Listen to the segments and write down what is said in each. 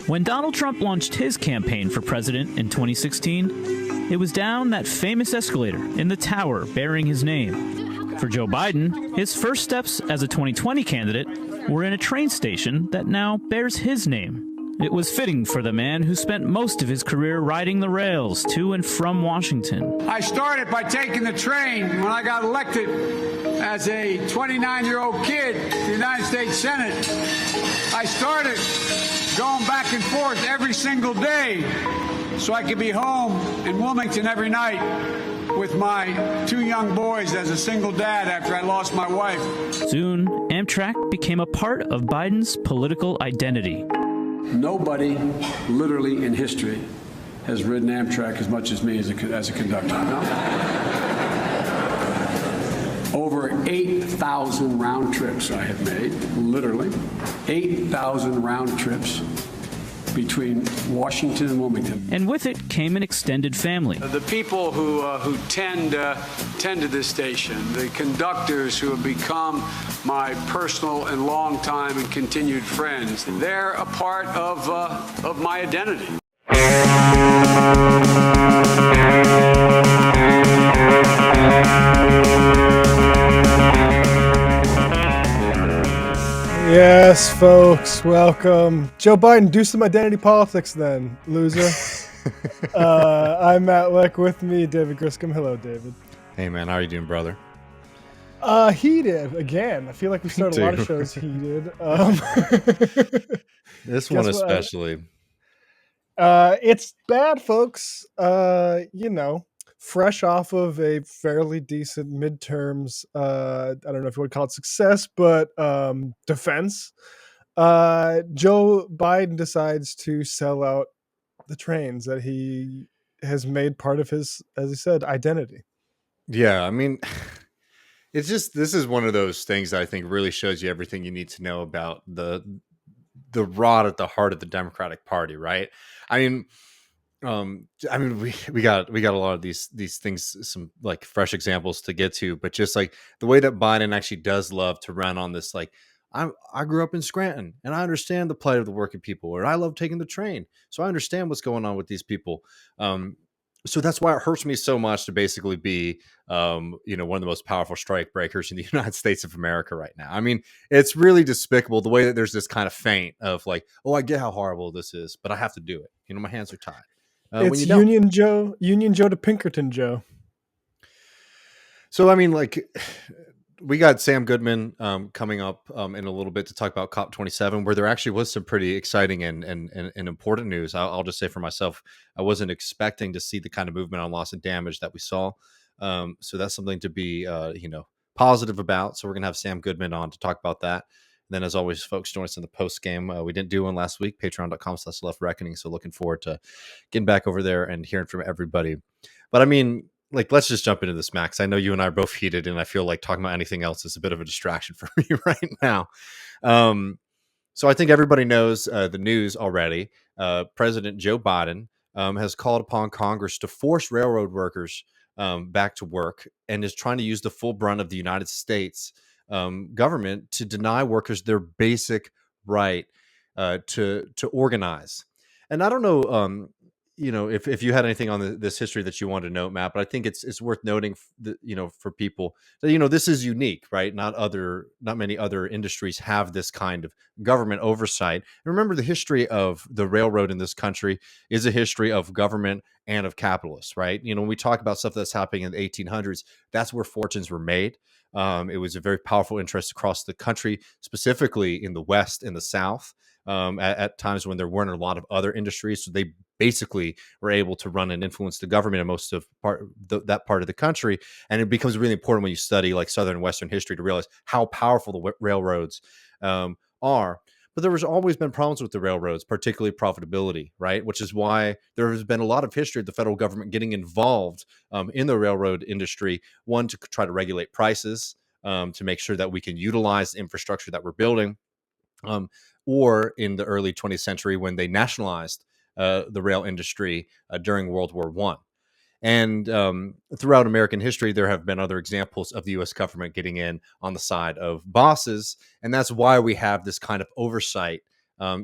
When Donald Trump launched his campaign for president in 2016, it was down that famous escalator in the tower bearing his name. For Joe Biden, his first steps as a 2020 candidate were in a train station that now bears his name. It was fitting for the man who spent most of his career riding the rails to and from Washington. I started by taking the train when I got elected as a 29-year-old kid to the United States Senate. I started going back and forth every single day so I could be home in Wilmington every night with my two young boys as a single dad after I lost my wife. Soon, Amtrak became a part of Biden's political identity. Nobody, literally in history, has ridden Amtrak as much as me as a conductor. No? Over 8,000 round trips I have made, literally. 8,000 round trips between Washington and Wilmington. And with it came an extended family. The people who tend to this station, the conductors who have become my personal and longtime and continued friends, they're a part of my identity. Yes, folks, welcome. Joe Biden, do some identity politics then, loser. I'm Matt Leck, with me, David Griscom. Hello, David. Hey, man, how are you doing, brother? Heated, again. I feel like we started a lot of shows heated. This one especially. It's bad, folks. Fresh off of a fairly decent midterms, I don't know if you would call it success, but defense. Joe Biden decides to sell out the trains that he has made part of his, as he said, identity. Yeah, I mean, it's just, this is one of those things that I think really shows you everything you need to know about the rot at the heart of the Democratic Party, right? We got a lot of these things, some like fresh examples to get to, but just like the way that Biden actually does love to run on this, like I grew up in Scranton and I understand the plight of the working people, or I love taking the train, so I understand what's going on with these people. So that's why it hurts me so much to basically be, one of the most powerful strike breakers in the United States of America right now. I mean, it's really despicable the way that there's this kind of feint of like, oh, I get how horrible this is, but I have to do it. My hands are tied. It's Union Joe to Pinkerton Joe. So, I mean, like, we got Sam Goodman coming up in a little bit to talk about COP27, where there actually was some pretty exciting and important news. I'll just say for myself, I wasn't expecting to see the kind of movement on loss and damage that we saw. So that's something to be, positive about. So we're going to have Sam Goodman on to talk about that. Then, as always, folks, join us in the post game. We didn't do one last week, patreon.com/leftreckoning. So looking forward to getting back over there and hearing from everybody. But I mean, like, let's just jump into this, Max. I know you and I are both heated, and I feel like talking about anything else is a bit of a distraction for me right now. So I think everybody knows the news already. President Joe Biden has called upon Congress to force railroad workers back to work, and is trying to use the full brunt of the United States government to deny workers their basic right to organize. And I don't know, if you had anything on this history that you wanted to note, Matt, but I think it's worth noting, for people that, this is unique, right? Not many other industries have this kind of government oversight. And remember, the history of the railroad in this country is a history of government and of capitalists, right? When we talk about stuff that's happening in the 1800s, that's where fortunes were made. It was a very powerful interest across the country, specifically in the West and the South, at times when there weren't a lot of other industries. So they basically were able to run and influence the government in most of that part of the country. And it becomes really important when you study like Southern and Western history to realize how powerful the railroads are. But there has always been problems with the railroads, particularly profitability, right? Which is why there has been a lot of history of the federal government getting involved in the railroad industry. One, to try to regulate prices, to make sure that we can utilize the infrastructure that we're building. Or in the early 20th century, when they nationalized the rail industry during World War I. And throughout American history, there have been other examples of the U.S. government getting in on the side of bosses. And that's why we have this kind of oversight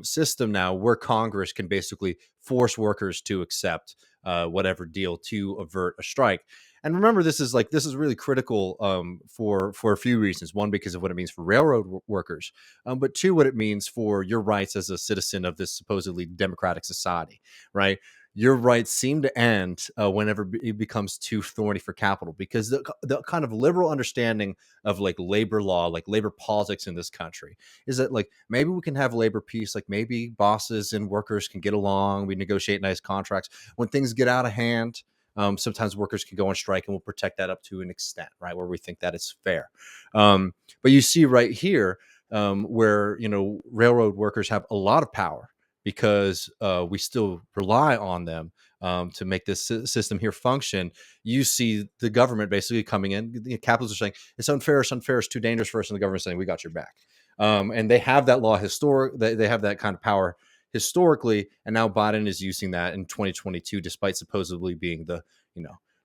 system now where Congress can basically force workers to accept whatever deal to avert a strike. And remember, this is really critical for a few reasons. One, because of what it means for railroad workers, but two, what it means for your rights as a citizen of this supposedly democratic society, right? Your rights seem to end whenever it becomes too thorny for capital, because the kind of liberal understanding of like labor law, like labor politics in this country, is that like maybe we can have labor peace, like maybe bosses and workers can get along, we negotiate nice contracts. When things get out of hand, sometimes workers can go on strike, and we'll protect that up to an extent, right, where we think that it's fair. But you see right here where, railroad workers have a lot of power because we still rely on them to make this system here function. You see the government basically coming in. The capitalists are saying it's unfair, it's too dangerous for us, and the government saying we got your back. And they have that law they have that kind of power historically, and now Biden is using that in 2022, despite supposedly being the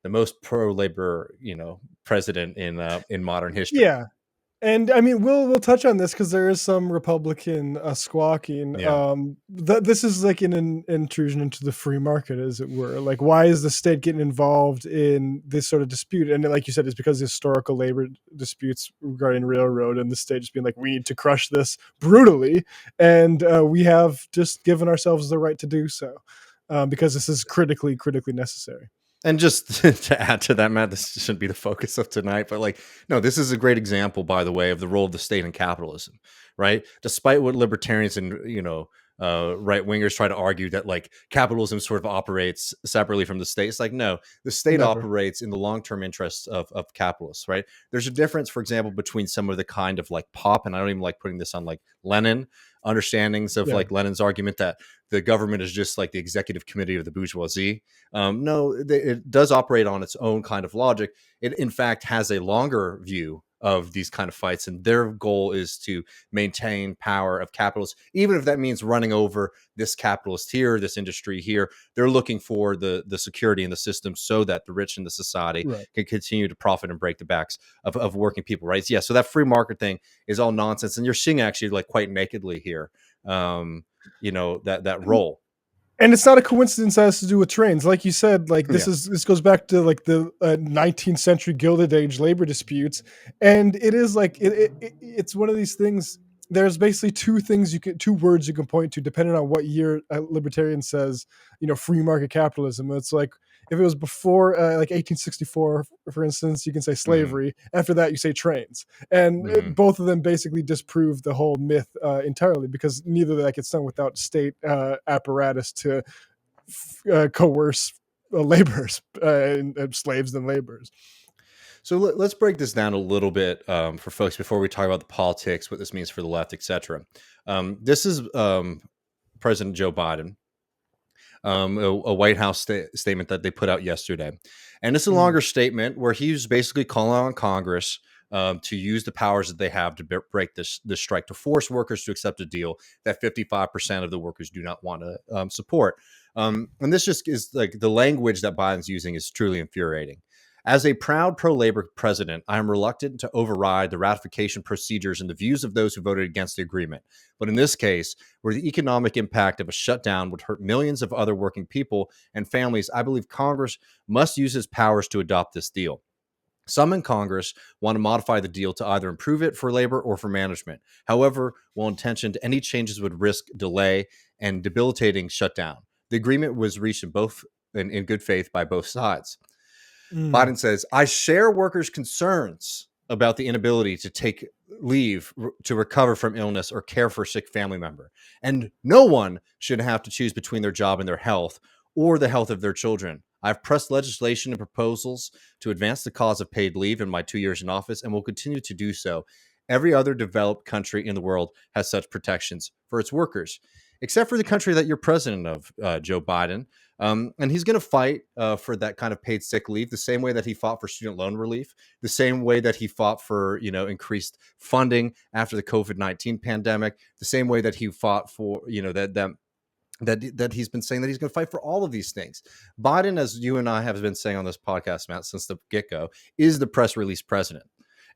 most pro-labor president in modern history. Yeah. And I mean, we'll touch on this because there is some Republican squawking. Yeah. That this is like an intrusion into the free market, as it were. Like, why is the state getting involved in this sort of dispute? And like you said, it's because of historical labor disputes regarding railroad, and the state just being like, we need to crush this brutally, and we have just given ourselves the right to do so because this is critically necessary. And just to add to that, Matt, this shouldn't be the focus of tonight, but no, this is a great example, by the way, of the role of the state in capitalism, right? Despite what libertarians and, right wingers try to argue that capitalism sort of operates separately from the state. It's like, no, the state Never. operates in the long-term interests of capitalists, right? There's a difference, for example, between some of the kind of pop, and I don't even like putting this on Lenin understandings of Lenin's argument that the government is just like the executive committee of the bourgeoisie. No, it does operate on its own kind of logic. It, in fact, has a longer view of these kind of fights, and their goal is to maintain power of capitalists, even if that means running over this capitalist here, this industry here. They're looking for the security in the system so that the rich in the society can continue to profit and break the backs of working people, right? Yeah, so that free market thing is all nonsense, and you're seeing actually quite nakedly here that role. And it's not a coincidence that has to do with trains. Like you said, this goes back to the 19th century Gilded Age labor disputes. And it is it's one of these things. There's basically two words you can point to depending on what year a libertarian says, free market capitalism. It's like, if it was before 1864, for instance, you can say slavery. After that, you say trains. And both of them basically disprove the whole myth entirely, because neither of that gets done without state apparatus to coerce laborers, slaves and laborers. So let's break this down a little bit for folks before we talk about the politics, what this means for the left, etc. This is President Joe Biden. A White House statement that they put out yesterday. And it's a longer statement where he's basically calling on Congress to use the powers that they have to break this strike, to force workers to accept a deal that 55% of the workers do not want to support. And this just is the language that Biden's using is truly infuriating. As a proud pro-labor president, I am reluctant to override the ratification procedures and the views of those who voted against the agreement. But in this case, where the economic impact of a shutdown would hurt millions of other working people and families, I believe Congress must use its powers to adopt this deal. Some in Congress want to modify the deal to either improve it for labor or for management. However, well-intentioned, any changes would risk delay and debilitating shutdown. The agreement was reached in good faith by both sides. Biden says, I share workers' concerns about the inability to take leave to recover from illness or care for a sick family member. And no one should have to choose between their job and their health or the health of their children. I've pressed legislation and proposals to advance the cause of paid leave in my 2 years in office and will continue to do so. Every other developed country in the world has such protections for its workers, except for the country that you're president of, Joe Biden. And he's going to fight for that kind of paid sick leave the same way that he fought for student loan relief, the same way that he fought for, increased funding after the COVID-19 pandemic, the same way that he fought for, that he's been saying that he's going to fight for all of these things. Biden, as you and I have been saying on this podcast, Matt, since the get-go, is the press release president.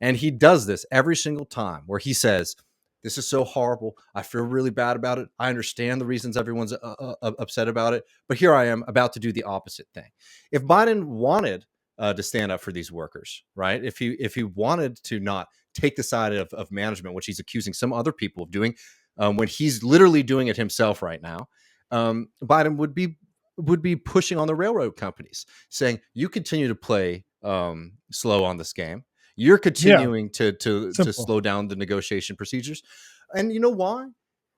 And he does this every single time where he says, This is so horrible. I feel really bad about it. I understand the reasons everyone's upset about it, but here I am about to do the opposite thing. If Biden wanted to stand up for these workers, right? If he wanted to not take the side of management, which he's accusing some other people of doing, when he's literally doing it himself right now, Biden would be pushing on the railroad companies, saying, "You continue to play slow on this game. You're continuing to slow down the negotiation procedures." And you know why?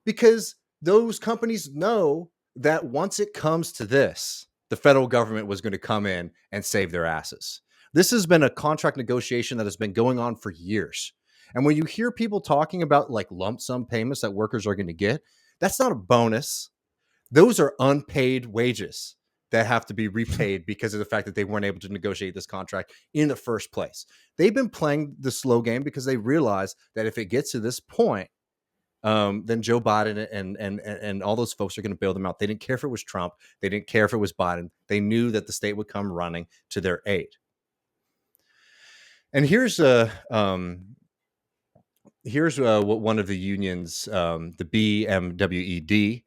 Because those companies know that once it comes to this, the federal government was going to come in and save their asses. This has been a contract negotiation that has been going on for years. And when you hear people talking about like lump sum payments that workers are going to get, that's not a bonus. Those are unpaid wages that have to be repaid because of the fact that they weren't able to negotiate this contract in the first place. They've been playing the slow game because they realize that if it gets to this point, then Joe Biden and all those folks are going to bail them out. They didn't care if it was Trump. They didn't care if it was Biden. They knew that the state would come running to their aid. And here's what one of the unions, the BMWED,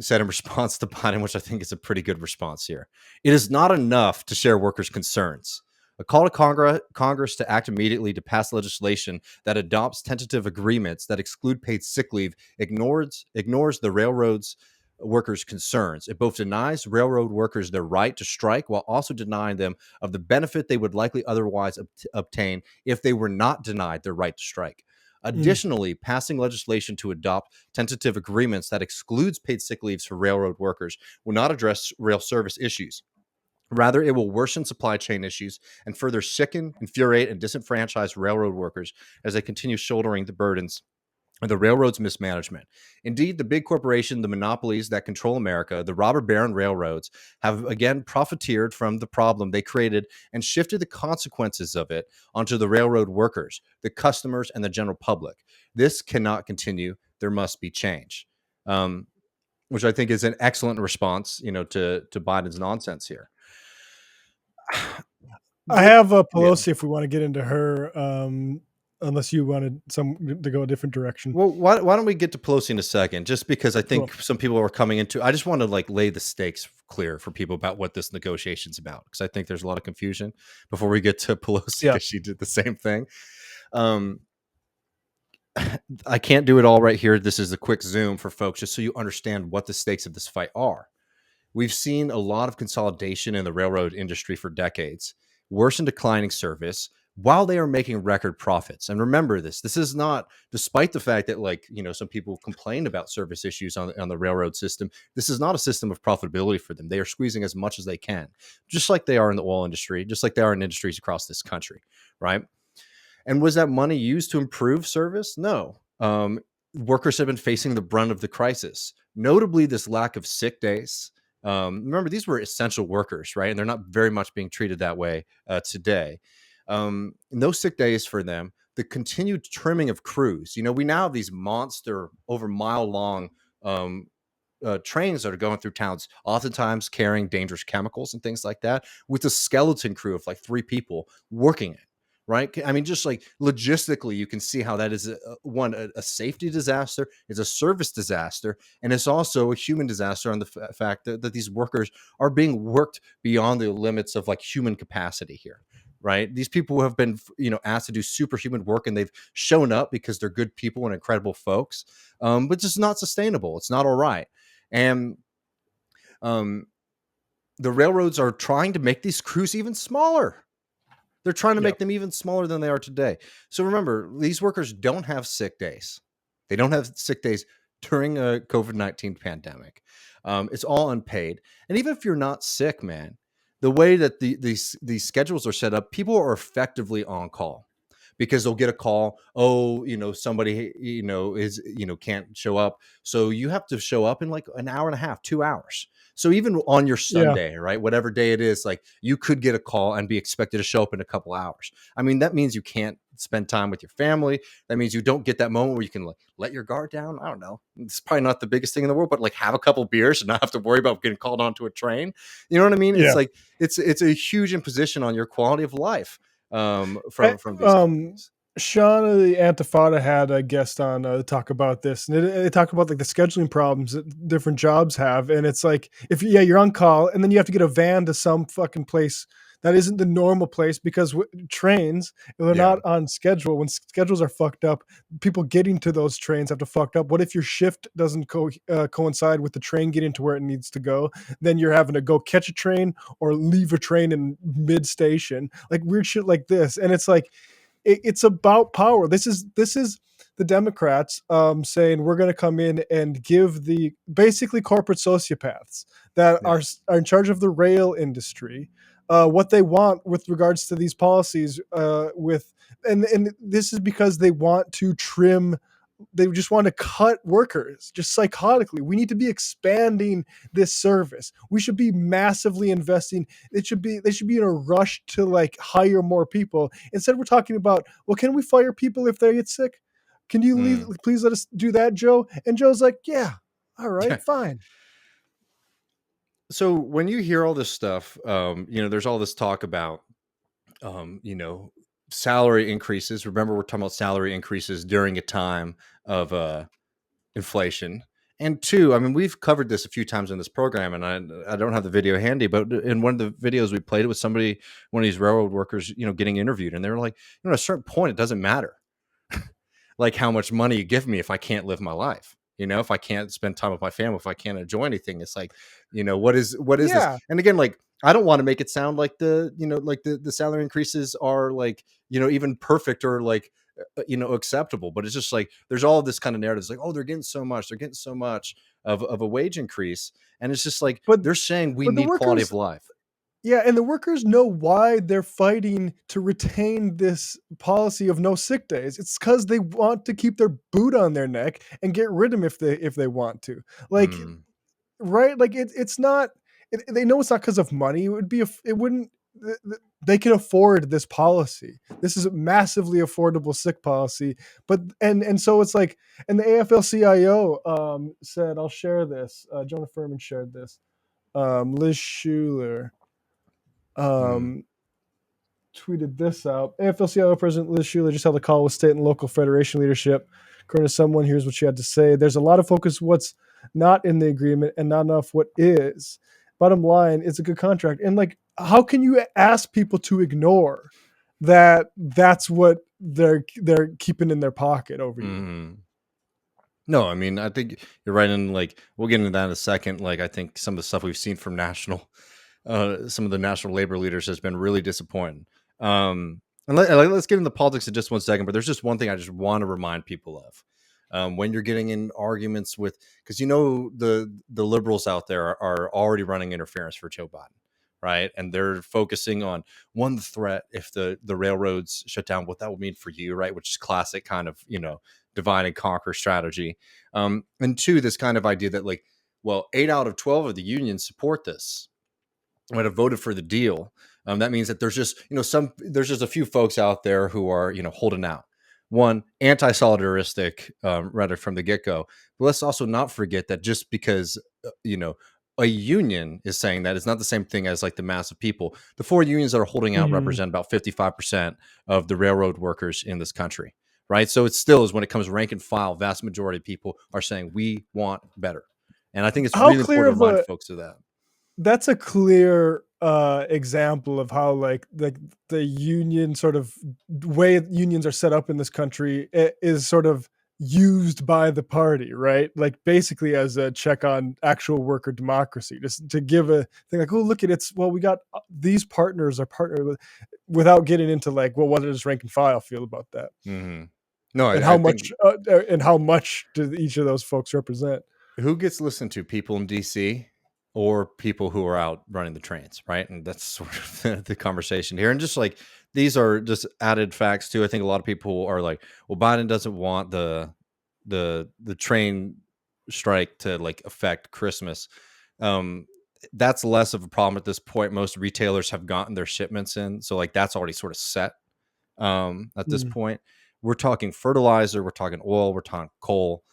said in response to Biden, which I think is a pretty good response here. It is not enough to share workers' concerns. A call to Congress to act immediately to pass legislation that adopts tentative agreements that exclude paid sick leave ignores the railroad's workers' concerns. It both denies railroad workers their right to strike while also denying them of the benefit they would likely otherwise obtain if they were not denied their right to strike. Additionally, passing legislation to adopt tentative agreements that excludes paid sick leaves for railroad workers will not address rail service issues. Rather, it will worsen supply chain issues and further sicken, infuriate, and disenfranchise railroad workers as they continue shouldering the burdens of the railroad's mismanagement. Indeed, the big corporation, the monopolies that control America, the robber baron railroads, have again profiteered from the problem they created and shifted the consequences of it onto the railroad workers, the customers, and the general public. This cannot continue. There must be change. Which I think is an excellent response, to Biden's nonsense here. I have Pelosi if we want to get into her, unless you wanted to go a different direction. Well, why don't we get to Pelosi in a second? Just because I think some people are coming into. I just want to lay the stakes clear for people about what this negotiation's about, because I think there's a lot of confusion before we get to Pelosi, because she did the same thing. I can't do it all right here. This is a quick zoom for folks, just so you understand what the stakes of this fight are. We've seen a lot of consolidation in the railroad industry for decades, worse and declining service, while they are making record profits. And remember this is not, despite the fact that some people complain about service issues on the railroad system, this is not a system of profitability for them. They are squeezing as much as they can, just like they are in the oil industry, just like they are in industries across this country, right? And was that money used to improve service? No. Workers have been facing the brunt of the crisis, notably this lack of sick days. Remember, these were essential workers, right? And they're not very much being treated that way today. No sick days for them. The continued trimming of crews. We now have these monster, over mile-long trains that are going through towns, oftentimes carrying dangerous chemicals and things like that, with a skeleton crew of 3 people working it. Right. I mean, just logistically, you can see how that is a safety disaster, it's a service disaster, and it's also a human disaster on the fact that these workers are being worked beyond the limits of human capacity here. Right. These people have been, asked to do superhuman work, and they've shown up because they're good people and incredible folks. But it's just not sustainable. It's not all right. And the railroads are trying to make these crews even smaller. They're trying to make them even smaller than they are today. So remember, these workers don't have sick days. They don't have sick days during a COVID-19 pandemic. It's all unpaid. And even if you're not sick, man, the way that these schedules are set up, people are effectively on call, because they'll get a call. Oh, somebody, is, can't show up. So you have to show up in an hour and a half, 2 hours. So even on your Sunday, right, whatever day it is, you could get a call and be expected to show up in a couple hours. I mean, that means you can't spend time with your family. That means you don't get that moment where you can let your guard down. I don't know. It's probably not the biggest thing in the world, but have a couple beers and not have to worry about getting called onto a train. You know what I mean? Yeah. It's it's a huge imposition on your quality of life from these companies. Sean of the Antifada had a guest on to talk about this, and they talk about like the scheduling problems that different jobs have, and it's like if you're on call, and then you have to get a van to some fucking place that isn't the normal place because trains they're Yeah. not on schedule. When schedules are fucked up, people getting to those trains have to fucked up. What if your shift doesn't coincide with the train getting to where it needs to go? Then you're having to go catch a train or leave a train in mid station, like weird shit like this, and it's like it's about power. This is the Democrats saying we're going to come in and give the basically corporate sociopaths that Yeah. are in charge of the rail industry what they want with regards to these policies. And this is because they want to trim. They just want to cut workers just psychotically. We need to be expanding this service. We should be massively investing. They should be in a rush to like hire more people. Instead, we're talking about, well, can we fire people if they get sick? Can you please let us do that, Joe? And Joe's like, yeah, all right, Yeah. fine. So when you hear all this stuff, there's all this talk about, salary increases. Remember, we're talking about salary increases during a time of inflation. And two, I mean, we've covered this a few times in this program, and I don't have the video handy, but in one of the videos we played, it was somebody, one of these railroad workers, getting interviewed, and they were like, at a certain point, it doesn't matter like how much money you give me if I can't live my life. If I can't spend time with my family, if I can't enjoy anything, it's like, what is this? Yeah, And again, like, I don't want to make it sound like the salary increases are like, even perfect or like, acceptable, but it's just like, there's all this kind of narratives like, oh, they're getting so much of a wage increase. And it's just like, but they're saying we but the need quality of workers. life. Yeah, and the workers know why they're fighting to retain this policy of no sick days. It's because they want to keep their boot on their neck and get rid of them if they want to. Like, Mm, right? Like it's not. They know it's not because of money. It would be. It wouldn't. They can afford this policy. This is a massively affordable sick policy. But and so it's like, and the AFL-CIO said, I'll share this. Jonah Furman shared this. Liz Schuler mm, um, tweeted this out. AFL-CIO President Liz Schuler just held a call with state and local federation leadership. According to someone, here's what she had to say. There's a lot of focus what's not in the agreement and not enough what is. Bottom line, it's a good contract. And like, how can you ask people to ignore that that's what they're keeping in their pocket over you? mm. No, I mean, I think you're right. And like, we'll get into that in a second. Like, I think some of the stuff we've seen from some of the national labor leaders has been really disappointing. And let's get into politics in just 1 second. But there's just one thing I just want to remind people of. When you're getting in arguments with, because the liberals out there are already running interference for Joe Biden, right? And they're focusing on one, the threat if the railroads shut down, what that will mean for you, right? Which is classic kind of divide and conquer strategy. And two, this kind of idea that like, well, 8 out of 12 of the unions support this, might have voted for the deal. That means that there's just there's just a few folks out there who are holding out. One, anti-solidaristic rhetoric from the get-go. But let's also not forget that just because a union is saying that, it's not the same thing as like the mass of people. The 4 unions that are holding out Mm-hmm. represent about 55% of the railroad workers in this country, right? So it still is, when it comes to rank and file, vast majority of people are saying we want better. And I think it's How really clear important of to remind a folks of that. That's a clear example of how like the union sort of way unions are set up in this country is sort of used by the party, right? Like basically as a check on actual worker democracy, just to give a thing like, oh, look at it's, well, we got these partners are partnered with, without getting into like, well, what does rank and file feel about that, Mm-hmm. No, and I think how much do each of those folks represent? who gets listened to, people in DC or people who are out running the trains, right? And that's sort of the conversation here. And just like, these are just added facts too. I think a lot of people are like, well, Biden doesn't want the train strike to like affect Christmas. Um, that's less of a problem at this point. Most retailers have gotten their shipments in, so like that's already sort of set. At this Mm. point, we're talking fertilizer, we're talking oil, we're talking coal,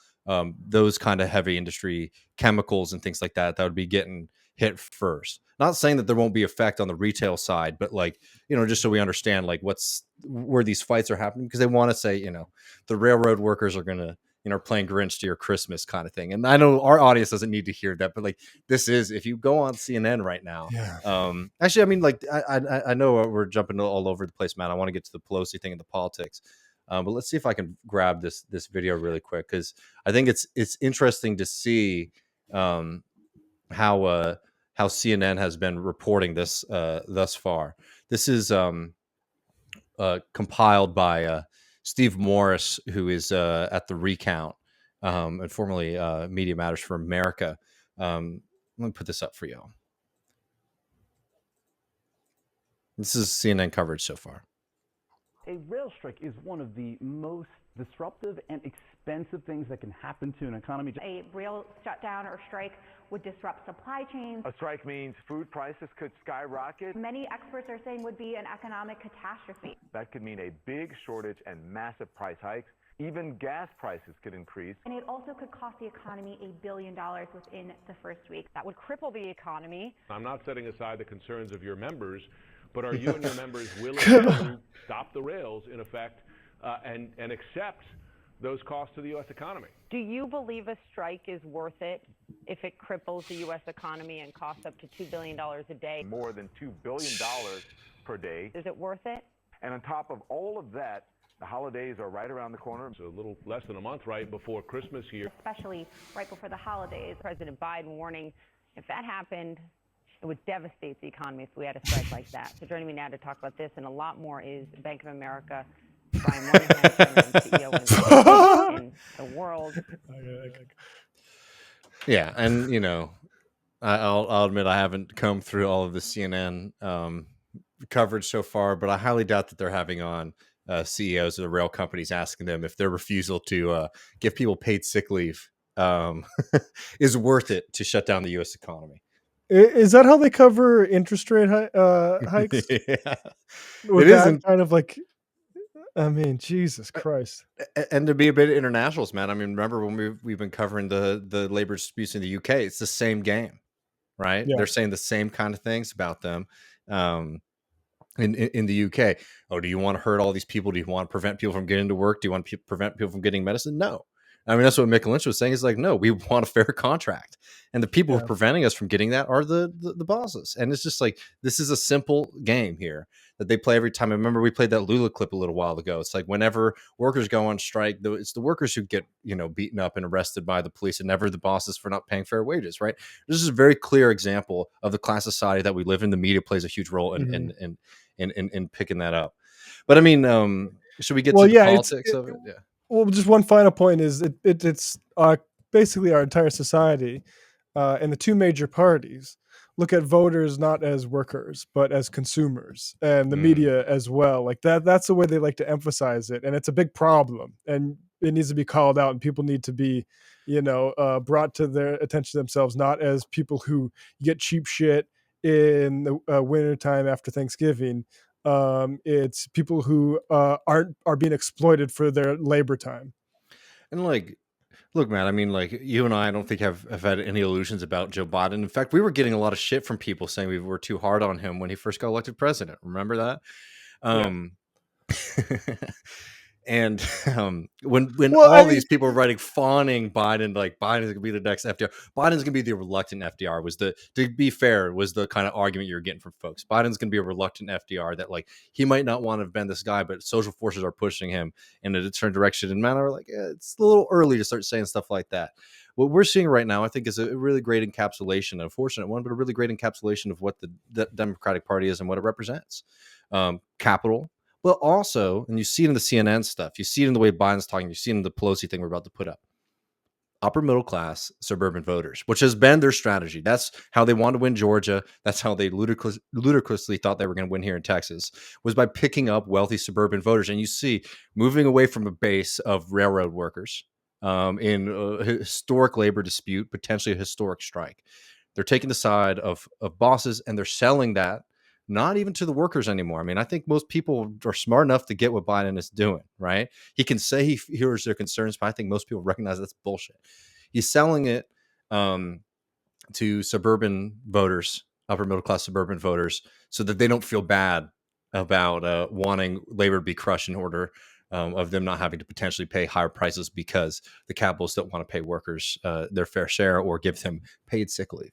those kind of heavy industry chemicals and things like that would be getting hit first. Not saying that there won't be effect on the retail side, but like, just so we understand like where these fights are happening, because they want to say, the railroad workers are going to, playing Grinch to your Christmas kind of thing. And I know our audience doesn't need to hear that, but like, this is, if you go on CNN right now, actually, I mean, like, I know we're jumping all over the place, man. I want to get to the Pelosi thing and the politics. But let's see if I can grab this video really quick, because I think it's interesting to see how CNN has been reporting this thus far. This is compiled by Steve Morris, who is at the Recount and formerly Media Matters for America. Let me put this up for you. This is CNN coverage so far. A rail strike is one of the most disruptive and expensive things that can happen to an economy. A rail shutdown or strike would disrupt supply chains. A strike means food prices could skyrocket. Many experts are saying would be an economic catastrophe. That could mean a big shortage and massive price hikes. Even gas prices could increase. And it also could cost the economy $1 billion within the first week. That would cripple the economy. I'm not setting aside the concerns of your members, but are you and your members willing to stop the rails, in effect, and accept those costs to the U.S. economy? Do you believe a strike is worth it if it cripples the U.S. economy and costs up to $2 billion a day? More than $2 billion per day. Is it worth it? And on top of all of that, the holidays are right around the corner. It's a little less than a month right before Christmas here. Especially right before the holidays. President Biden warning, if that happened, it would devastate the economy if we had a strike like that. So joining me now to talk about this and a lot more is Bank of America, Brian Moynihan, CEO in the world. Yeah, and I'll admit I haven't combed through all of the CNN coverage so far, but I highly doubt that they're having on CEOs of the rail companies asking them if their refusal to give people paid sick leave is worth it to shut down the U.S. economy. Is that how they cover interest rate hikes? Yeah. With it that isn't kind of like, I mean, Jesus Christ. And to be a bit internationals, man. I mean, remember when we've been covering the labor disputes in the UK? It's the same game, right? Yeah. They're saying the same kind of things about them in the UK. Oh, do you want to hurt all these people? Do you want to prevent people from getting to work? Do you want to prevent people from getting medicine? No. I mean, that's what Mick Lynch was saying. Is like, no, we want a fair contract, and the people who are preventing us from getting that are the bosses. And it's just like, this is a simple game here that they play every time. I remember we played that Lula clip a little while ago. It's like whenever workers go on strike, it's the workers who get beaten up and arrested by the police, and never the bosses for not paying fair wages. Right? This is a very clear example of the class society that we live in. The media plays a huge role in picking that up. But I mean, should we get to the politics of it? Yeah. Well, just one final point is it's basically our entire society and the two major parties look at voters not as workers but as consumers, and the media as well. Like that's the way they like to emphasize it, and it's a big problem, and it needs to be called out, and people need to be brought to their attention themselves, not as people who get cheap shit in the wintertime after Thanksgiving. It's people who are being exploited for their labor time. And like, look, man, I mean, like, you and I don't think have had any illusions about Joe Biden. In fact, we were getting a lot of shit from people saying we were too hard on him when he first got elected president. Remember that? And when these people were writing, fawning Biden, like Biden's gonna be the next FDR, Biden's gonna be the reluctant FDR, to be fair, was the kind of argument you were getting from folks. Biden's gonna be a reluctant FDR, that like he might not want to have been this guy, but social forces are pushing him in a certain direction. And man, are like, it's a little early to start saying stuff like that. What we're seeing right now, I think, is a really great encapsulation, an unfortunate one, but a really great encapsulation of what the Democratic Party is and what it represents. Capital. But also, and you see it in the CNN stuff, you see it in the way Biden's talking, you see it in the Pelosi thing we're about to put up. Upper middle class suburban voters, which has been their strategy. That's how they wanted to win Georgia. That's how they ludicrously thought they were going to win here in Texas, was by picking up wealthy suburban voters. And you see, moving away from a base of railroad workers in a historic labor dispute, potentially a historic strike. They're taking the side of bosses, and they're selling that not even to the workers anymore. I mean, I think most people are smart enough to get what Biden is doing, right? He can say he hears their concerns, but I think most people recognize that's bullshit. He's selling it to suburban voters, upper middle class suburban voters, so that they don't feel bad about wanting labor to be crushed in order of them not having to potentially pay higher prices because the capitalists don't want to pay workers their fair share or give them paid sick leave.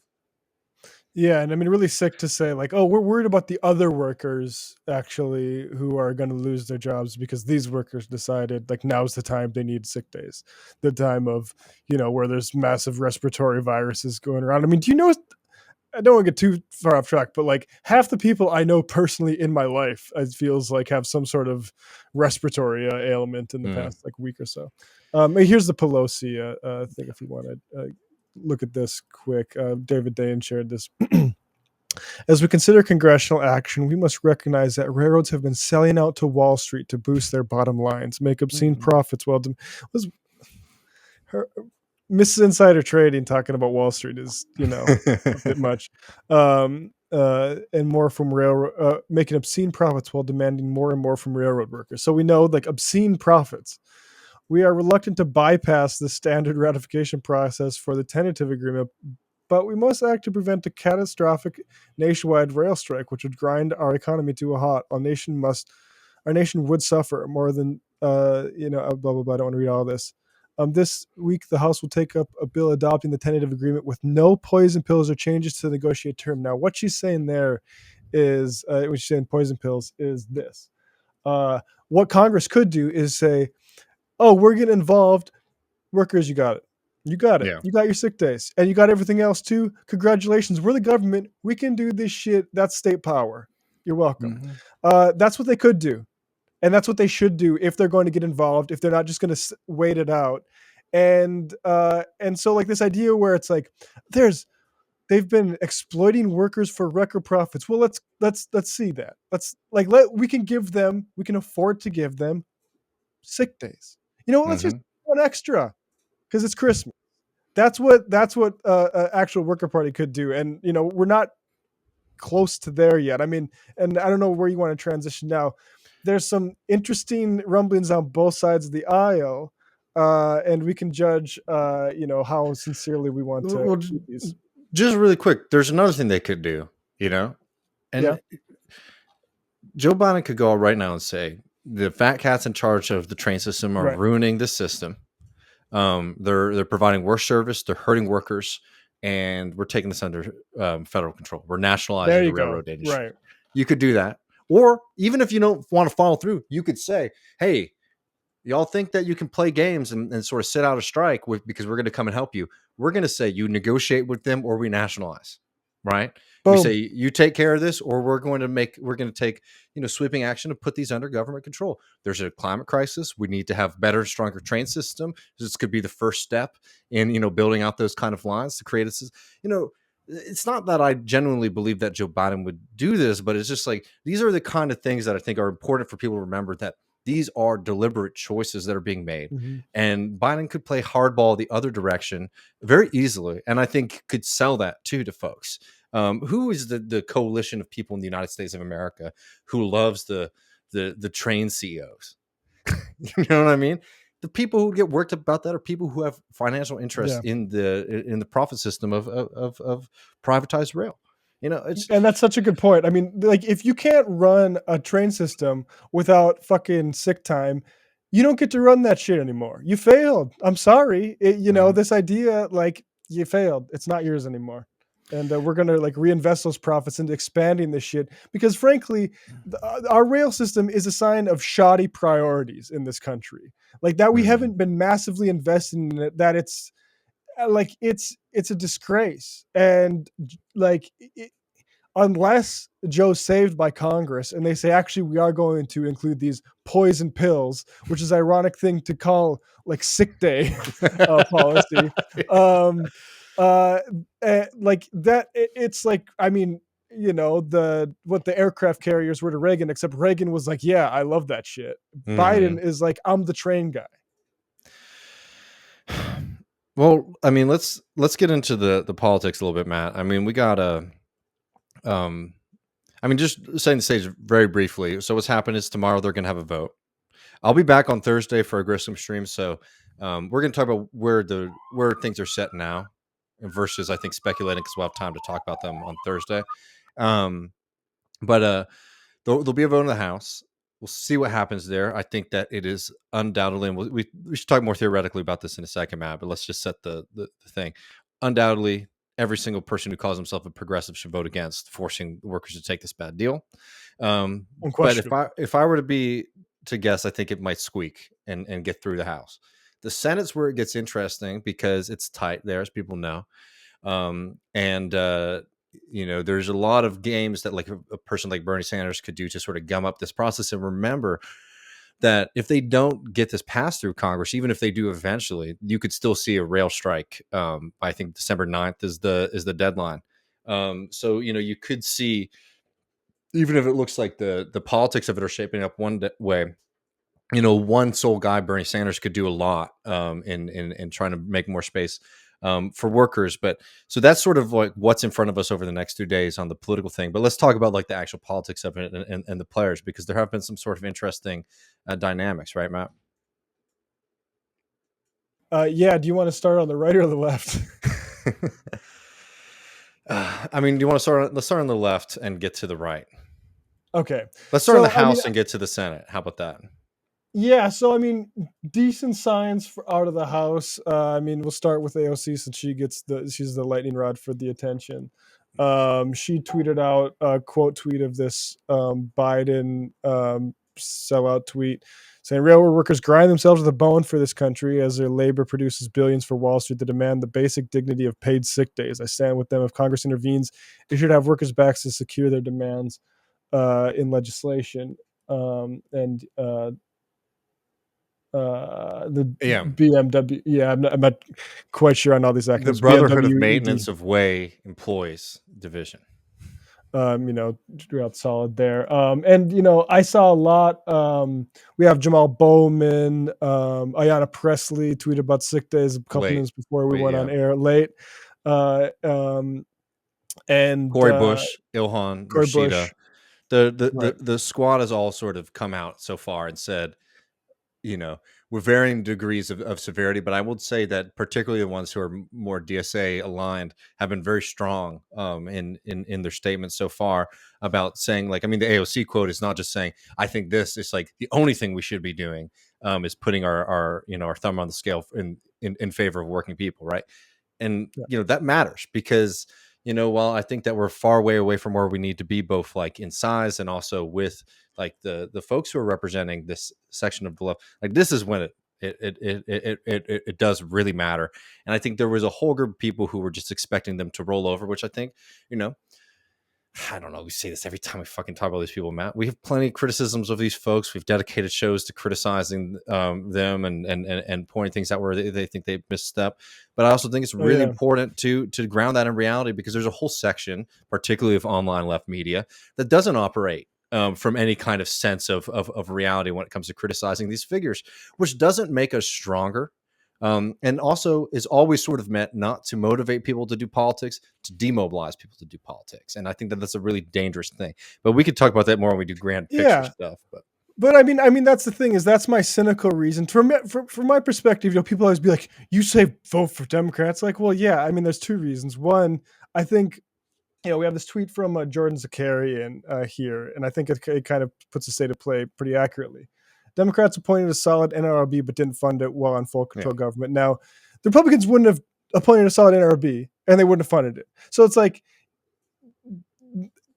Yeah, and I mean, really sick to say, like, oh, we're worried about the other workers actually who are going to lose their jobs because these workers decided like now's the time they need sick days, the time of where there's massive respiratory viruses going around. I mean, do you know? I don't want to get too far off track, but like half the people I know personally in my life, it feels like have some sort of respiratory ailment in the past like week or so. Here's the Pelosi thing if you want to look at this quick. David Dayen shared this. As we consider congressional action, we must recognize that railroads have been selling out to Wall Street to boost their bottom lines, make obscene profits while Mrs. Insider Trading talking about Wall Street is, a bit much. And more from railroad, making obscene profits while demanding more and more from railroad workers. So we know like obscene profits. We are reluctant to bypass the standard ratification process for the tentative agreement, but we must act to prevent a catastrophic nationwide rail strike, which would grind our economy to a halt. Our nation would suffer more than, blah, blah, blah. I don't want to read all this. This week, the House will take up a bill adopting the tentative agreement with no poison pills or changes to the negotiated term. Now, what she's saying there is, when she's saying poison pills, is this. What Congress could do is say, oh, we're getting involved. Workers, you got it. You got it. Yeah. You got your sick days. And you got everything else too. Congratulations. We're the government. We can do this shit. That's state power. You're welcome. That's what they could do. And that's what they should do if they're going to get involved, if they're not just going to wait it out. And so like this idea where it's like they've been exploiting workers for record profits. Well, let's see that. We can afford to give them sick days. Let's just one extra because it's Christmas. That's what actual worker party could do. And we're not close to there yet. I mean, and I don't know where you want to transition now. There's some interesting rumblings on both sides of the aisle, and we can judge, how sincerely we want to keep these. Just really quick, there's another thing they could do, and Joe Biden could go out right now and say the fat cats in charge of the train system are ruining the system. They're providing worse service. They're hurting workers, and we're taking this under federal control. We're nationalizing the railroad industry. Right. You could do that. Or even if you don't want to follow through, you could say, hey, y'all think that you can play games and sort of sit out a strike because we're going to come and help you. We're going to say you negotiate with them or we nationalize, right? Boom. We say you take care of this or we're going to take, sweeping action to put these under government control. There's a climate crisis. We need to have better, stronger train system. This could be the first step in, building out those kind of lines to create it's not that I genuinely believe that Joe Biden would do this, but it's just like, these are the kind of things that I think are important for people to remember, that these are deliberate choices that are being made. And Biden could play hardball the other direction very easily. And I think could sell that too to folks. Who is the coalition of people in the United States of America who loves the train CEOs? You know what I mean? The people who get worked up about that are people who have financial interest in the profit system of privatized rail. And that's such a good point. I mean, like if you can't run a train system without fucking sick time, you don't get to run that shit anymore. You failed. I'm sorry. This idea, like you failed. It's not yours anymore. And we're going to like reinvest those profits into expanding this shit because frankly, our rail system is a sign of shoddy priorities in this country. Like that we haven't been massively investing in it, that it's a disgrace. And like, unless Joe's saved by Congress and they say, actually, we are going to include these poison pills, which is an ironic thing to call like sick day policy. Like that, it's like, I mean, what the aircraft carriers were to Reagan, except Reagan was like, yeah, I love that shit. Biden is like, I'm the train guy. Well, I mean, let's get into the politics a little bit, Matt. I mean, we got just setting the stage very briefly. So what's happened is tomorrow they're going to have a vote. I'll be back on Thursday for a Griscom stream. So we're going to talk about where things are set now. versus I think speculating because we'll have time to talk about them on Thursday. But there'll be a vote in the House. We'll see what happens there. I think that it is undoubtedly, and we should talk more theoretically about this in a second, Matt, but let's just set the thing. Undoubtedly, every single person who calls himself a progressive should vote against forcing workers to take this bad deal. But if I were to guess, I think it might squeak and get through the House. The Senate's where it gets interesting because it's tight there, as people know. There's a lot of games that like a person like Bernie Sanders could do to sort of gum up this process. And remember that if they don't get this passed through Congress, even if they do eventually, you could still see a rail strike. I think December 9th is the deadline. So you could see, even if it looks like the politics of it are shaping up one way, one sole guy, Bernie Sanders, could do a lot in trying to make more space for workers. But so that's sort of like what's in front of us over the next 2 days on the political thing. But let's talk about like the actual politics of it and the players, because there have been some sort of interesting dynamics, right, Matt? Yeah. Do you want to start on the right or the left? I mean, do you want to start? Let's start on the left and get to the right. Okay. Let's start in the House and get to the Senate. How about that? Yeah, so I mean, decent signs out of the House. We'll start with AOC since she's the lightning rod for the attention. She tweeted out a quote tweet of this Biden sellout tweet saying, "Railroad workers grind themselves to the bone for this country as their labor produces billions for Wall Street to demand the basic dignity of paid sick days. I stand with them. If Congress intervenes, it should have workers' backs to secure their demands in legislation." The BMW. Yeah, I'm not quite sure on all these acronyms. The Brotherhood BMW, of Maintenance of Way Employees Division. Real solid there. I saw a lot. We have Jamal Bowman, Ayanna Presley tweeted about sick days a couple minutes before we went on air late. And Corey Bush, Ilhan, Rashida. Bush. The squad has all sort of come out so far and said, we're varying degrees of severity, but I would say that particularly the ones who are more DSA aligned have been very strong in their statements so far about saying, like, I mean, the AOC quote is not just saying, I think this is like the only thing we should be doing is putting our thumb on the scale in favor of working people, right? And that matters because while I think that we're far way away from where we need to be, both like in size and also with like the folks who are representing this section of the left, like this is when it does really matter. And I think there was a whole group of people who were just expecting them to roll over, which I think, I don't know. We say this every time we fucking talk about these people, Matt. We have plenty of criticisms of these folks. We've dedicated shows to criticizing them and pointing things out where they think they've misstep. But I also think it's really important to ground that in reality, because there's a whole section, particularly of online left media, that doesn't operate from any kind of sense of reality when it comes to criticizing these figures, which doesn't make us stronger. And also is always sort of meant not to motivate people to do politics, to demobilize people to do politics. And I think that that's a really dangerous thing. But we could talk about that more when we do grand picture stuff. But I mean, that's the thing, is that's my cynical reason. From my perspective, people always be like, you say vote for Democrats. Like, well, yeah, I mean, there's two reasons. One, I think, we have this tweet from Jordan Zakarian here, and I think it kind of puts the state of play pretty accurately. Democrats appointed a solid NRB but didn't fund it while on full control government. Now, the Republicans wouldn't have appointed a solid NRB and they wouldn't have funded it. So it's like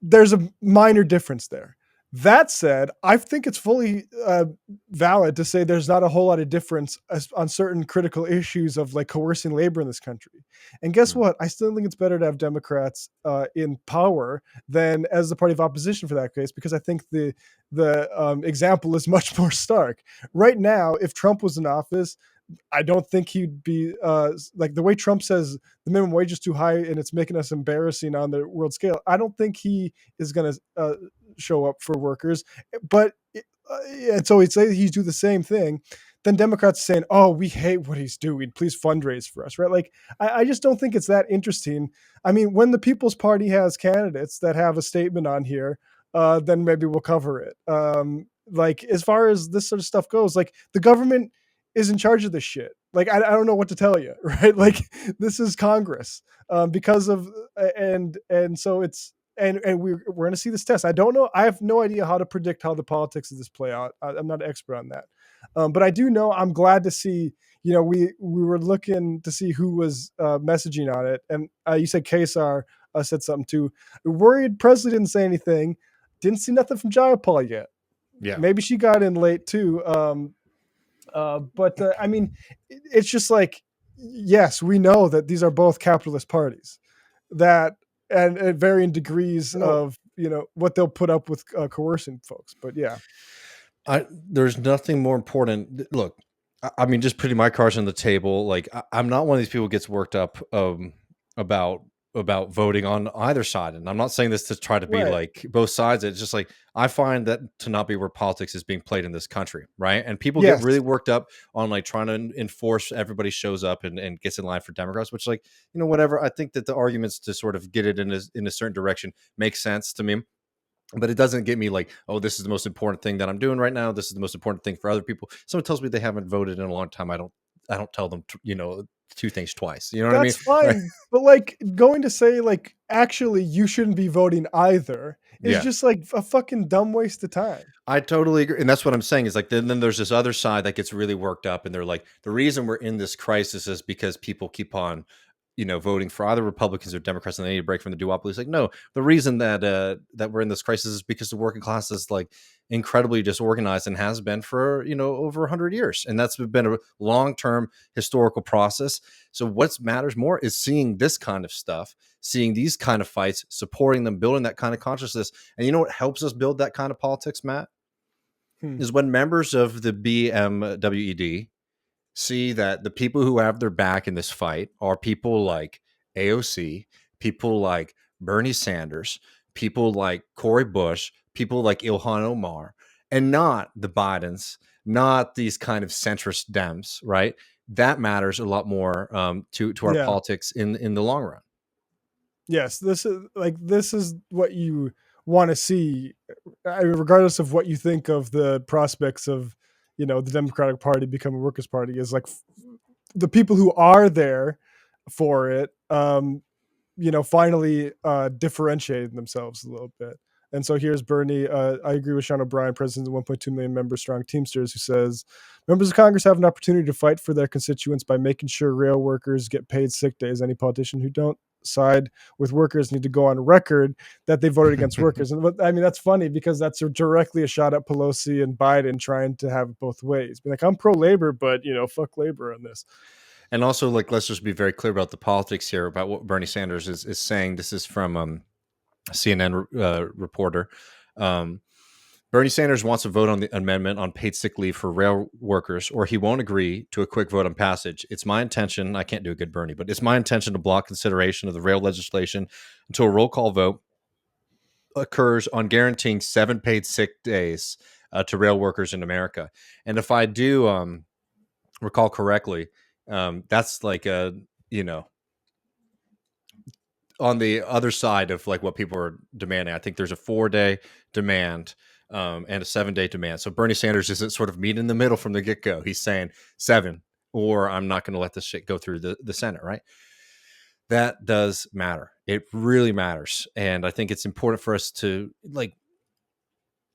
there's a minor difference there. That said, I think it's fully valid to say there's not a whole lot of difference on certain critical issues of like coercing labor in this country. And guess what? I still think it's better to have Democrats in power than as the party of opposition for that case, because I think the example is much more stark. Right now, if Trump was in office, I don't think he'd be like the way Trump says the minimum wage is too high and it's making us embarrassing on the world scale. I don't think he is going to show up for workers, but and so he'd say he'd do the same thing. Then Democrats saying, "Oh, we hate what he's doing. Please fundraise for us." Right? Like, I just don't think it's that interesting. I mean, when the People's Party has candidates that have a statement on here, then maybe we'll cover it. Like, as far as this sort of stuff goes, like the government is in charge of this shit. Like, I don't know what to tell you, right? Like, this is Congress, because of, and so it's, and we're going to see this test. I don't know. I have no idea how to predict how the politics of this play out. I'm not an expert on that. But I do know, I'm glad to see, we were looking to see who was messaging on it. And you said Kesar said something too. Worried Presley didn't say anything. Didn't see nothing from Jayapal yet. Yeah. Maybe she got in late too. But I mean, it's just like, yes, we know that these are both capitalist parties that, and at varying degrees of, what they'll put up with coercing folks. But yeah. There's nothing more important. Look, I mean, just putting my cards on the table. Like, I'm not one of these people who gets worked up about voting on either side. And I'm not saying this to try to be like both sides. It's just like, I find that to not be where politics is being played in this country. Right. And people get really worked up on like trying to enforce everybody shows up and gets in line for Democrats, which, like, whatever. I think that the arguments to sort of get it in a certain direction make sense to me. But it doesn't get me like, oh, this is the most important thing that I'm doing right now. This is the most important thing for other people. Someone tells me they haven't voted in a long time. I don't tell them, two things twice. You know what I mean? That's fine. But like, going to say like, actually, you shouldn't be voting either is just like a fucking dumb waste of time. I totally agree. And that's what I'm saying is like, then there's this other side that gets really worked up, and they're like, the reason we're in this crisis is because people keep on, voting for either Republicans or Democrats, and they need a break from the duopoly. It's like, no, the reason that we're in this crisis is because the working class is like incredibly disorganized and has been for, over 100 years. And that's been a long-term historical process. So what matters more is seeing this kind of stuff, seeing these kind of fights, supporting them, building that kind of consciousness. And you know what helps us build that kind of politics, Matt? Is when members of the BMWED see that the people who have their back in this fight are people like AOC, people like Bernie Sanders, people like Cory Bush, people like Ilhan Omar, and not the Bidens, not these kind of centrist Dems, right? That matters a lot more to our politics in the long run. Yes, this is what you want to see, regardless of what you think of the prospects of, the Democratic Party becoming a workers' party, is like the people who are there for it, finally differentiating themselves a little bit. And so here's Bernie. I agree with Sean O'Brien, president of 1.2 million member strong Teamsters, who says members of Congress have an opportunity to fight for their constituents by making sure rail workers get paid sick days. Any politician who don't side with workers need to go on record that they voted against workers. And I mean, that's funny because that's directly a shot at Pelosi and Biden trying to have it both ways. Be like, I'm pro-labor, but fuck labor on this. And also, like, let's just be very clear about the politics here, about what Bernie Sanders is saying. This is from a CNN reporter. Bernie Sanders wants to vote on the amendment on paid sick leave for rail workers, or he won't agree to a quick vote on passage. It's my intention, I can't do a good Bernie, but it's my intention to block consideration of the rail legislation until a roll call vote occurs on guaranteeing 7 paid sick days to rail workers in America. And if I do recall correctly, that's like on the other side of like what people are demanding. I think there's a 4-day demand and a 7-day demand. So Bernie Sanders isn't sort of meet in the middle from the get-go. He's saying 7, or I'm not going to let this shit go through the Senate, right? That does matter. It really matters. And I think it's important for us to, like,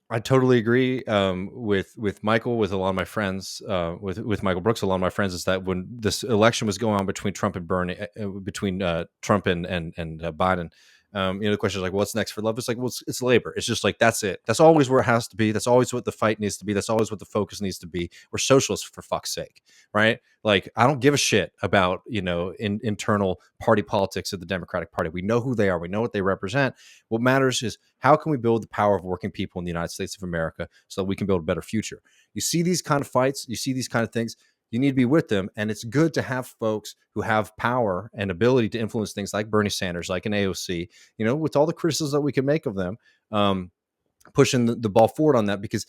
I totally agree with Michael, with a lot of my friends, with Michael Brooks, a lot of my friends, is that when this election was going on between Trump and Bernie, between Trump and Biden, the question is like, what's next for love? It's like, well, it's labor. It's just like, that's it. That's always where it has to be. That's always what the fight needs to be. That's always what the focus needs to be. We're socialists, for fuck's sake, right? Like, I don't give a shit about, internal party politics of the Democratic Party. We know who they are. We know what they represent. What matters is how can we build the power of working people in the United States of America so that we can build a better future. You see these kind of fights, you see these kind of things, you need to be with them. And it's good to have folks who have power and ability to influence things like Bernie Sanders, like an AOC, with all the criticisms that we can make of them, pushing the ball forward on that, because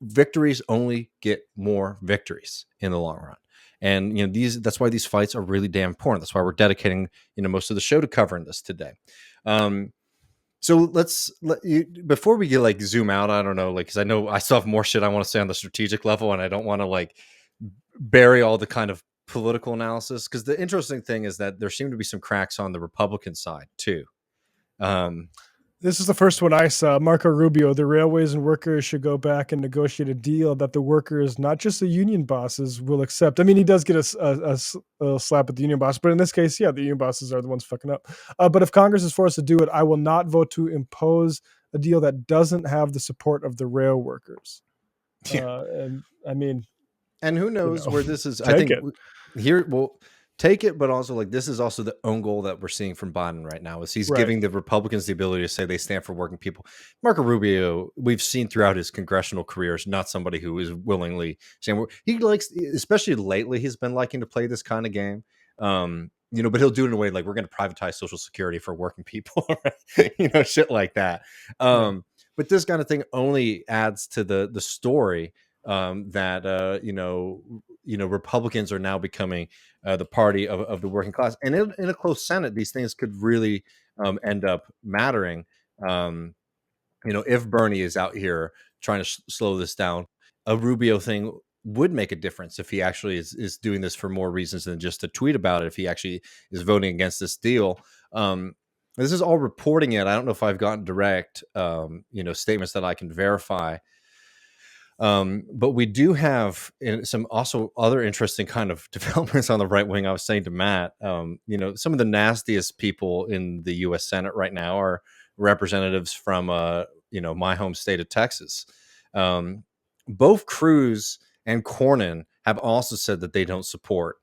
victories only get more victories in the long run. And, that's why these fights are really damn important. That's why we're dedicating, most of the show to covering this today. So before we get like zoom out, I don't know, like, cause I know I still have more shit I want to say on the strategic level, and I don't want to like bury all the kind of political analysis, because the interesting thing is that there seem to be some cracks on the Republican side too. This is the first one I saw. Marco Rubio, the railways and workers should go back and negotiate a deal that the workers, not just the union bosses, will accept. I mean, he does get a slap at the union boss, but in this case, yeah, the union bosses are the ones fucking up. But if Congress is forced to do it, I will not vote to impose a deal that doesn't have the support of the rail workers. Yeah. And I mean, and who knows where this is? I take think it. here, well, take it, but also like this is also the own goal that we're seeing from Biden right now is he's Right. giving the Republicans the ability to say they stand for working people. Marco Rubio, we've seen throughout his congressional career, is not somebody who is willingly saying he likes, especially lately, he's been liking to play this kind of game. You know, but he'll do it in a way like we're going to privatize Social Security for working people, you know, shit like that. But this kind of thing only adds to the story that you know, Republicans are now becoming the party of the working class, and in a close Senate, these things could really end up mattering. You know, if Bernie is out here trying to slow this down, a Rubio thing would make a difference if he actually is doing this for more reasons than just to tweet about it. If he actually is voting against this deal. This is all reporting it. I don't know if I've gotten direct, you know, statements that I can verify. But we do have some also other interesting kind of developments on the right wing. I was saying to Matt, you know, some of the nastiest people in the U.S. Senate right now are representatives from, you know, my home state of Texas. Both Cruz and Cornyn have also said that they don't support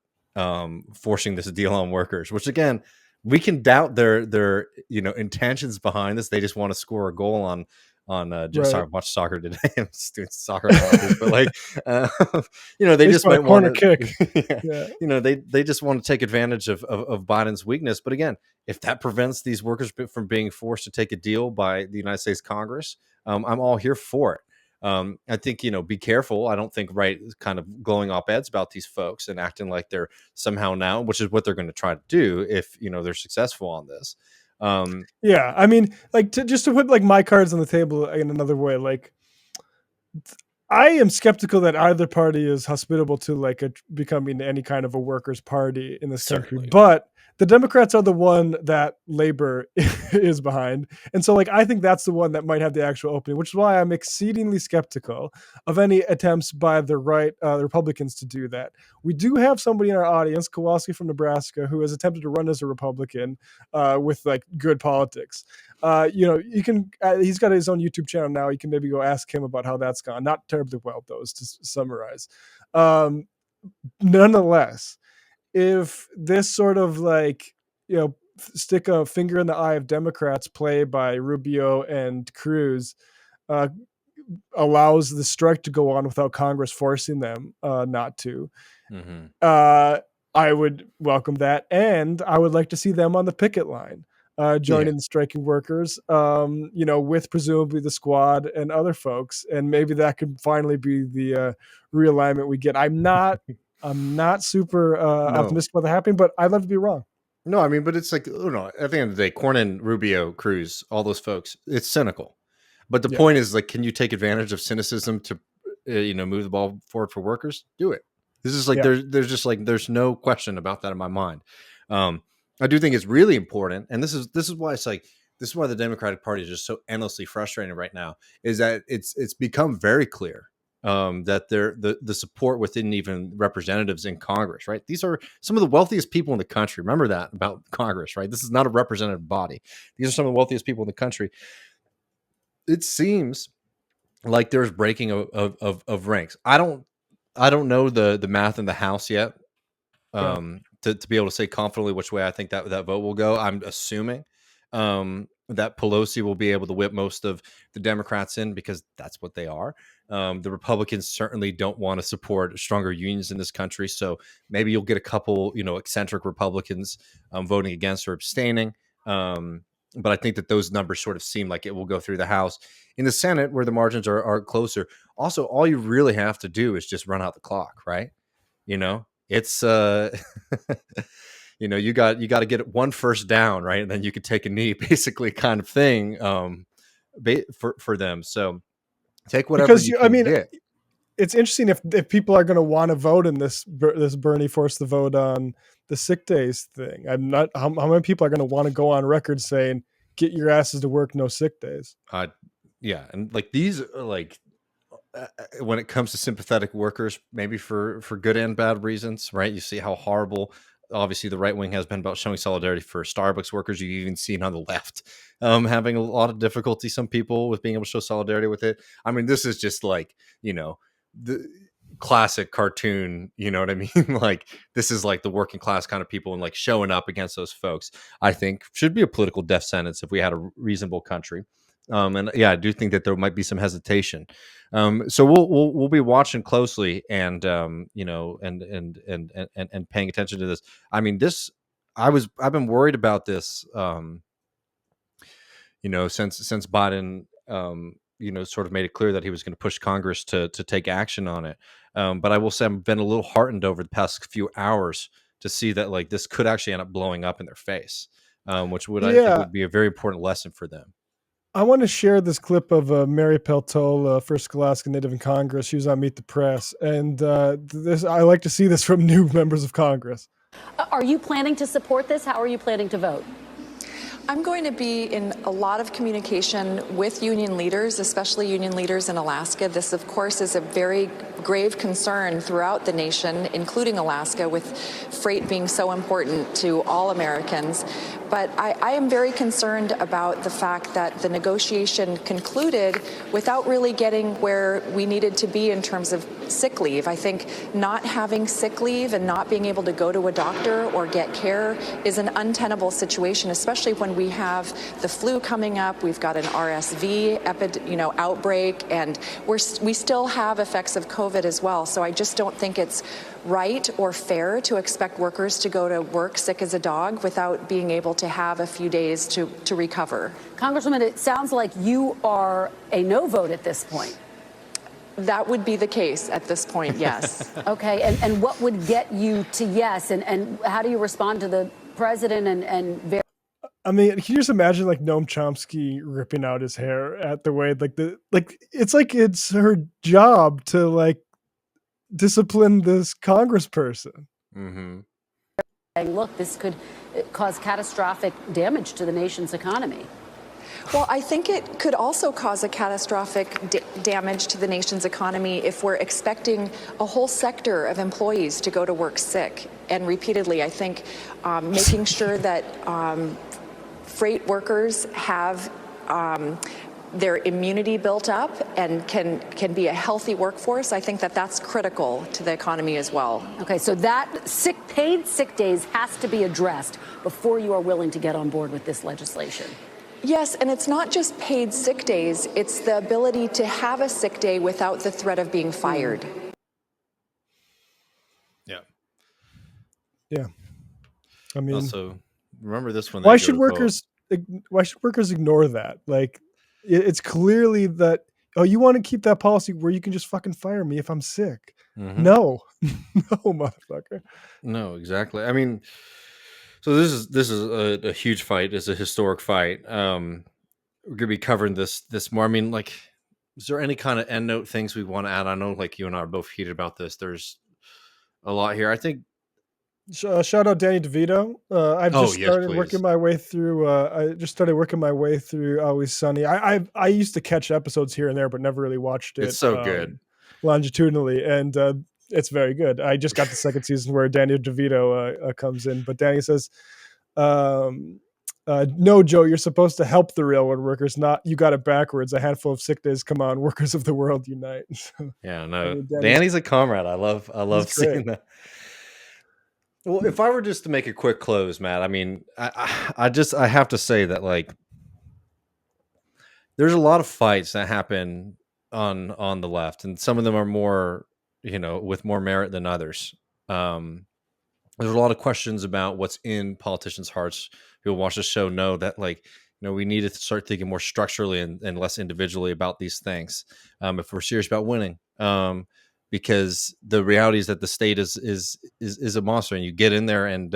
forcing this deal on workers, which again, we can doubt their you know, intentions behind this. They just want to score a goal on just sorry, watch soccer today. I'm just doing soccer analysis, but like you know, they just might want to kick. Yeah. You know, they just want to take advantage of Biden's weakness. But again, if that prevents these workers from being forced to take a deal by the United States Congress, I'm all here for it. I think, you know, be careful. I don't think kind of glowing op-eds about these folks and acting like they're somehow now, which is what they're going to try to do if, you know, they're successful on this. Yeah, I mean, like just to put like my cards on the table in another way, like I am skeptical that either party is hospitable to like becoming any kind of a workers' party in this country. But the Democrats are the one that labor is behind. And so like I think that's the one that might have the actual opening, which is why I'm exceedingly skeptical of any attempts by the right Republicans to do that. We do have somebody in our audience, Kowalski from Nebraska, who has attempted to run as a Republican with like good politics. You know, you can he's got his own YouTube channel now. You can maybe go ask him about how that's gone. Not terribly well, though, to summarize. Nonetheless, if this sort of like, you know, stick a finger in the eye of Democrats play by Rubio and Cruz allows the strike to go on without Congress forcing them not to, I would welcome that. And I would like to see them on the picket line, joining the striking workers, you know, with presumably the squad and other folks. And maybe that could finally be the realignment we get. I'm not super optimistic about that happening, but I'd love to be wrong. No, I mean, but it's like, you know, at the end of the day, Cornyn, Rubio, Cruz, all those folks, it's cynical. But the point is, like, can you take advantage of cynicism to, you know, move the ball forward for workers? Do it. This is like, there's just like, there's no question about that in my mind. I do think it's really important. And this is why it's like, this is why the Democratic Party is just so endlessly frustrating right now, is that it's become very clear that the support within even representatives in Congress, right? These are some of the wealthiest people in the country. Remember that about Congress, right? This is not a representative body. These are some of the wealthiest people in the country. It seems like there's breaking of ranks. I don't know the math in the House yet to be able to say confidently which way I think that vote will go. I'm assuming that Pelosi will be able to whip most of the Democrats in because that's what they are. The Republicans certainly don't want to support stronger unions in this country. So maybe you'll get a couple, you know, eccentric Republicans voting against or abstaining. But I think that those numbers sort of seem like it will go through the House. In the Senate, where the margins are closer, also, all you really have to do is just run out the clock, right? You know, it's, you know, you got to get one first down, right? And then you could take a knee, basically, kind of thing for them. So take whatever you can get. it's interesting if people are going to want to vote in this Bernie forced the vote on the sick days thing. I'm not how many people are going to want to go on record saying get your asses to work, no sick days. Yeah, and like these are like when it comes to sympathetic workers, maybe for good and bad reasons, right? You see how horrible obviously the right wing has been about showing solidarity for Starbucks workers. You even seen on the left having a lot of difficulty, some people, with being able to show solidarity with it. I mean, this is just like, the classic cartoon, you know what I mean? Like, this is like the working class kind of people, and like showing up against those folks, I think should be a political death sentence if we had a reasonable country. And yeah, I do think that there might be some hesitation. So we'll be watching closely, and and paying attention to this. I mean, I've been worried about this, since Biden, sort of made it clear that he was going to push Congress to take action on it. But I will say I've been a little heartened over the past few hours to see that like this could actually end up blowing up in their face, which I think would be a very important lesson for them. I want to share this clip of Mary Peltola, first Alaska Native in Congress. She was on Meet the Press, and I like to see this from new members of Congress. Are you planning to support this? How are you planning to vote? I'm going to be in a lot of communication with union leaders, especially union leaders in Alaska. This, of course, is a very grave concern throughout the nation, including Alaska, with freight being so important to all Americans. But I am very concerned about the fact that the negotiation concluded without really getting where we needed to be in terms of sick leave. I think not having sick leave and not being able to go to a doctor or get care is an untenable situation, especially when we have the flu coming up. We've got an RSV outbreak, and we still have effects of COVID as well. So I just don't think it's right or fair to expect workers to go to work sick as a dog without being able to have a few days to recover. Congresswoman, it sounds like you are a no vote at this point. That would be the case at this point, yes. Okay, and what would get you to yes, and how do you respond to the president and I mean, can you just imagine like Noam Chomsky ripping out his hair at the way it's like it's her job to like discipline this congressperson. Mm-hmm. saying, look, this could cause catastrophic damage to the nation's economy? Well, I think it could also cause a catastrophic damage to the nation's economy if we're expecting a whole sector of employees to go to work sick. And repeatedly, I think making sure that freight workers have their immunity built up and can be a healthy workforce, I think that's critical to the economy as well. Okay, so that paid sick days has to be addressed before you are willing to get on board with this legislation. Yes, and it's not just paid sick days, it's the ability to have a sick day without the threat of being fired. Yeah. Yeah. I mean, also, remember this one. Why should workers ignore that? Like, it's clearly that, oh, you want to keep that policy where you can just fucking fire me if I'm sick. Mm-hmm. No, motherfucker. No, exactly. I mean, so this is a huge fight. It's a historic fight. We're gonna be covering this more. I mean, like, is there any kind of end note things we want to add? I know, like, you and I are both heated about this. There's a lot here. I think. Shout out Danny DeVito. I've just started working my way through. Always Sunny. I used to catch episodes here and there, but never really watched it. It's so good longitudinally, and it's very good. I just got the second season where Danny DeVito comes in, but Danny says, "No, Joe, you're supposed to help the railroad workers, not you got it backwards. A handful of sick days. Come on, workers of the world, unite." So, yeah, no, I mean, Danny's a comrade. I love seeing that. Well, if I were just to make a quick close, Matt, I mean, I have to say that, like, there's a lot of fights that happen on the left, and some of them are more, with more merit than others. There's a lot of questions about what's in politicians' hearts. Who watch the show know that, like, we need to start thinking more structurally and less individually about these things if we're serious about winning. Because the reality is that the state is a monster, and you get in there and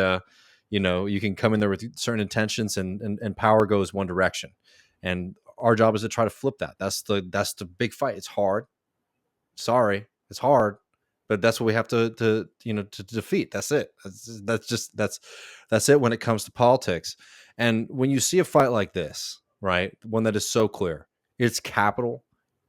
you can come in there with certain intentions and power goes one direction, and our job is to try to flip that. That's the big fight. It's hard. Sorry, It's hard, but that's what we have to defeat. That's it. That's it when it comes to politics. And when you see a fight like this, right, one that is so clear, it's capital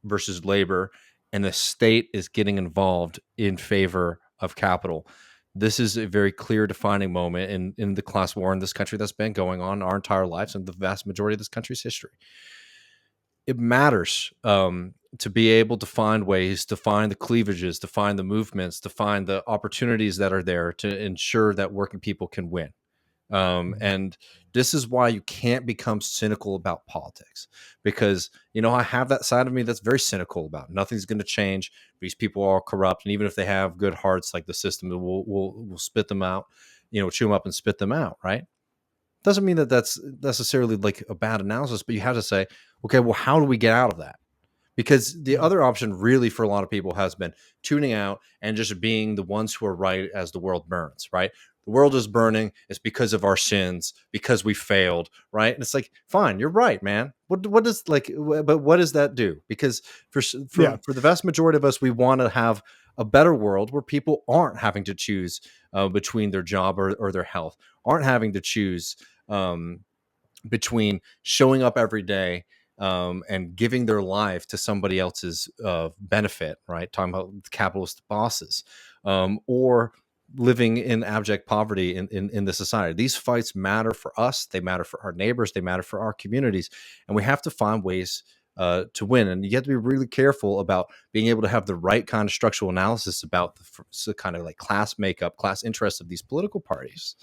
versus labor, and the state is getting involved in favor of capital. This is a very clear defining moment in the class war in this country that's been going on our entire lives and the vast majority of this country's history. It matters to be able to find ways to find the cleavages, to find the movements, to find the opportunities that are there to ensure that working people can win. And this is why you can't become cynical about politics, because, I have that side of me that's very cynical about nothing's going to change. These people are corrupt. And even if they have good hearts, like the system will spit them out, chew them up and spit them out. Right. Doesn't mean that that's necessarily like a bad analysis, but you have to say, okay, well, how do we get out of that? Because the other option really for a lot of people has been tuning out and just being the ones who are right as the world burns, right? The world is burning. It's because of our sins, because we failed, right? And it's like, fine, you're right, man. But what does that do? Because for the vast majority of us, we want to have a better world where people aren't having to choose between their job or their health, aren't having to choose between showing up every day and giving their life to somebody else's benefit, right? Talking about capitalist bosses, or living in abject poverty in the society. These fights matter for us. They matter for our neighbors. They matter for our communities. And we have to find ways to win. And you have to be really careful about being able to have the right kind of structural analysis about the kind of like class makeup, class interests of these political parties.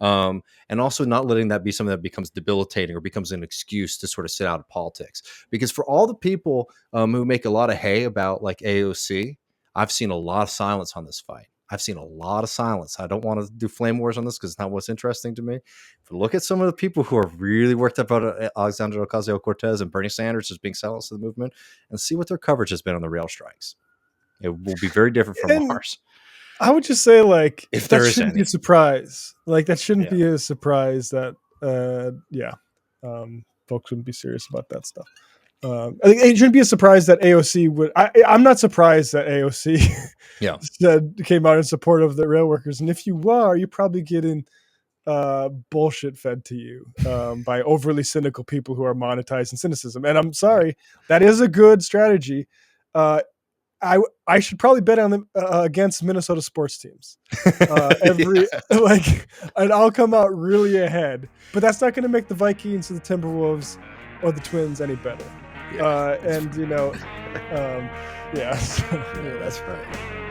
And also not letting that be something that becomes debilitating or becomes an excuse to sort of sit out of politics. Because for all the people who make a lot of hay about like AOC, I've seen a lot of silence on this fight. I've seen a lot of silence. I don't want to do flame wars on this because it's not what's interesting to me. If you look at some of the people who are really worked up about Alexandria Ocasio-Cortez and Bernie Sanders as being silenced to the movement, and see what their coverage has been on the rail strikes. It will be very different from ours. I would just say, like, if there shouldn't be a surprise. Like, that shouldn't be a surprise that, folks wouldn't be serious about that stuff. I think it shouldn't be a surprise that AOC would. I'm not surprised that AOC came out in support of the rail workers. And if you are, you're probably getting bullshit fed to you by overly cynical people who are monetizing cynicism. And I'm sorry, that is a good strategy. I should probably bet on them against Minnesota sports teams. And I'll come out really ahead. But that's not going to make the Vikings or the Timberwolves or the Twins any better. Yeah, that's right.